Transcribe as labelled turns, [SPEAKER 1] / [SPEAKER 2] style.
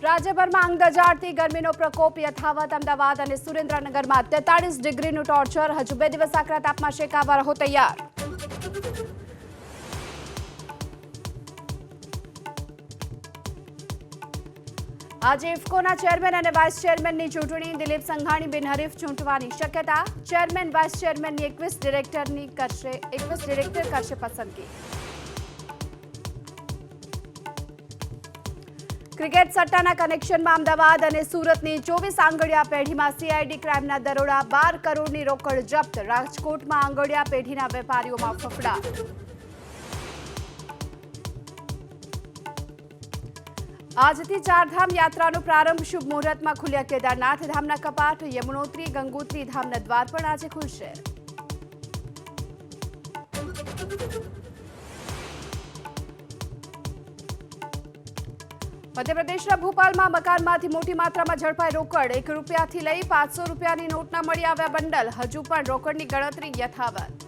[SPEAKER 1] રાજ્યભરમાં આંગ દજાડતી ગરમીનો પ્રકોપ યથાવત। અમદાવાદ અને સુરેન્દ્રનગરમાં 43 ડિગ્રીનું ટોર્ચર। હજુ 2 દિવસ આકરા તાપમાં શેકાવા રહો તૈયાર। આજે ઇફકોના ચેરમેન અને વાઇસ ચેરમેનની ચૂંટણી। દિલીપ સંઘાણી બિનહરીફ ચૂંટવાની શક્યતા। ચેરમેન વાઇસ ચેરમેનની 21 ડિરેક્ટર કરશે પસંદગી। ક્રિકેટ સટ્ટાના કનેક્શનમાં અમદાવાદ અને સુરતની 24 આંગડિયા પેઢીમાં સીઆઈડી ક્રાઇમના દરોડા। 12 કરોડની રોકડ જપ્ત। રાજકોટમાં આંગડિયા પેઢીના વેપારીઓમાં ફફડાટ। આજથી ચારધામ યાત્રાનો પ્રારંભ। શુભ મુહૂર્તમાં ખુલ્યા કેદારનાથ ધામના કપાટ। યમુનોત્રી ગંગોત્રી ધામના દ્વાર પણ આજે ખુલશે। મધ્યપ્રદેશના ભોપાલમાં મકાનમાંથી મોટી માત્રામાં ઝડપાઈ રોકડ। 1 રૂપિયાથી લઈ 500 રૂપિયાની નોટના મળી આવ્યા બંડલ। હજુ પણ રોકડની ગણતરી યથાવત।